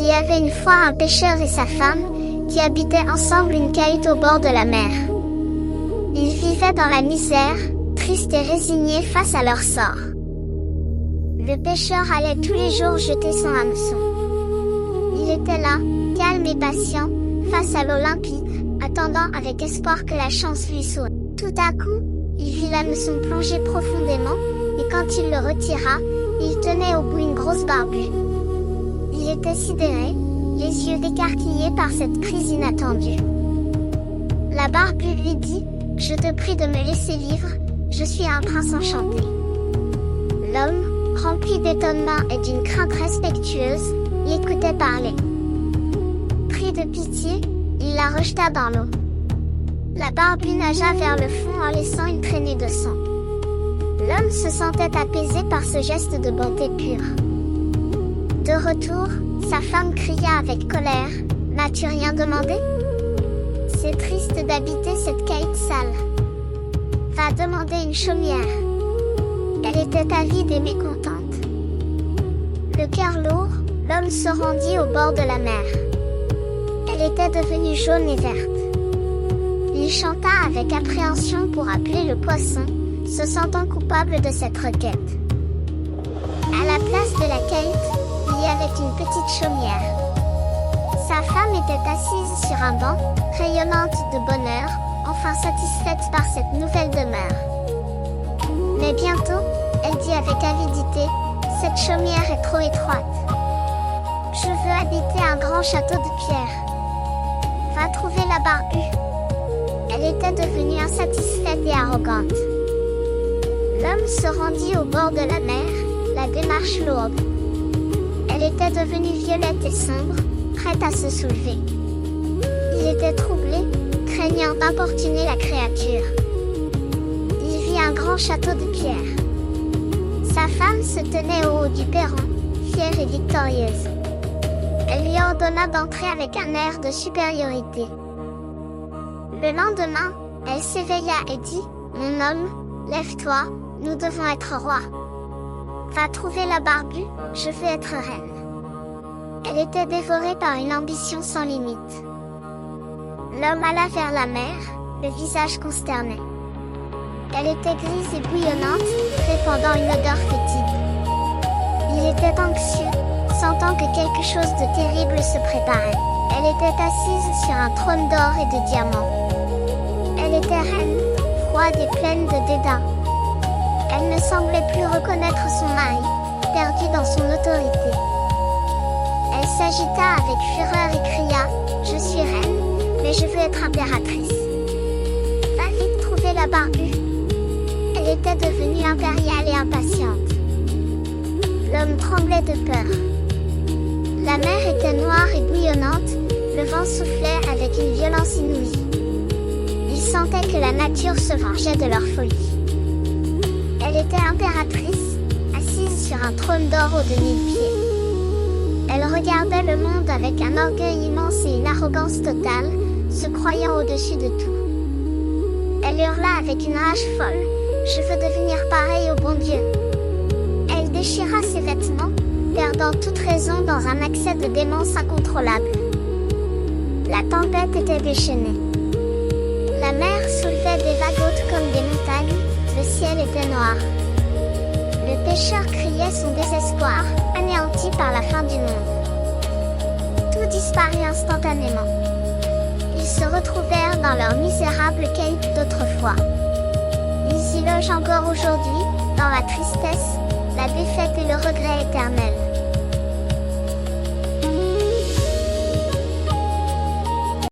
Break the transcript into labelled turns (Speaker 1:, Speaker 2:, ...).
Speaker 1: Il y avait une fois un pêcheur et sa femme, qui habitaient ensemble une cahute au bord de la mer. Ils vivaient dans la misère, tristes et résignés face à leur sort. Le pêcheur allait tous les jours jeter son hameçon. Il était là, calme et patient, face à l'eau limpide, attendant avec espoir que la chance lui sourie. Tout à coup, il vit l'hameçon plonger profondément, et quand il le retira, il tenait au bout une grosse barbue. Il était sidéré, les yeux écarquillés par cette prise inattendue. La barbue lui dit, « Je te prie de me laisser vivre, je suis un prince enchanté. » L'homme, rempli d'étonnement et d'une crainte respectueuse, l'écoutait parler. Pris de pitié, il la rejeta dans l'eau. La barbue nagea vers le fond en laissant une traînée de sang. L'homme se sentait apaisé par ce geste de bonté pure. De retour, sa femme cria avec colère, « N'as-tu rien demandé? C'est triste d'habiter cette cahute sale. Va demander une chaumière. » Elle était avide et mécontente. Le cœur lourd, l'homme se rendit au bord de la mer. Elle était devenue jaune et verte. Il chanta avec appréhension pour appeler le poisson, se sentant coupable de cette requête. À la place de la cahute, il y avait une petite chaumière. Sa femme était assise sur un banc, rayonnante de bonheur, enfin satisfaite par cette nouvelle demeure. Mais bientôt, elle dit avec avidité, « Cette chaumière est trop étroite. Je veux habiter un grand château de pierre. Va trouver la barbue. » Elle était devenue insatisfaite et arrogante. L'homme se rendit au bord de la mer, la démarche lourde. Elle était devenue violette et sombre, prête à se soulever. Il était troublé, craignant d'importuner la créature. Il vit un grand château de pierre. Sa femme se tenait au haut du perron, fière et victorieuse. Elle lui ordonna d'entrer avec un air de supériorité. Le lendemain, elle s'éveilla et dit, « Mon homme, lève-toi, nous devons être rois. Va trouver la barbue, je veux être reine. » Elle était dévorée par une ambition sans limite. L'homme alla vers la mer, le visage consterné. Elle était grise et bouillonnante, répandant une odeur fétide. Il était anxieux, sentant que quelque chose de terrible se préparait. Elle était assise sur un trône d'or et de diamants. Elle était reine, froide et pleine de dédain. Elle ne semblait plus reconnaître son mari, perdu dans son autorité. Elle s'agita avec fureur et cria, « Je suis reine, mais je veux être impératrice. Va vite trouver la barbue. » Elle était devenue impériale et impatiente. L'homme tremblait de peur. La mer était noire et bouillonnante, le vent soufflait avec une violence inouïe. Ils sentaient que la nature se vengeait de leur folie. Elle était impératrice, assise sur un trône d'or aux 2000 pieds. Elle regardait le monde avec un orgueil immense et une arrogance totale, se croyant au-dessus de tout. Elle hurla avec une rage folle, « Je veux devenir pareille au bon Dieu. » Elle déchira ses vêtements, perdant toute raison dans un accès de démence incontrôlable. La tempête était déchaînée. La mer soulevait des vagues hautes comme des montagnes, le ciel était noir. Le pêcheur criait son désespoir, anéanti par la fin du monde. Tout disparut instantanément. Ils se retrouvèrent dans leur misérable cahute d'autrefois. Ils y logent encore aujourd'hui, dans la tristesse, la défaite et le regret éternel.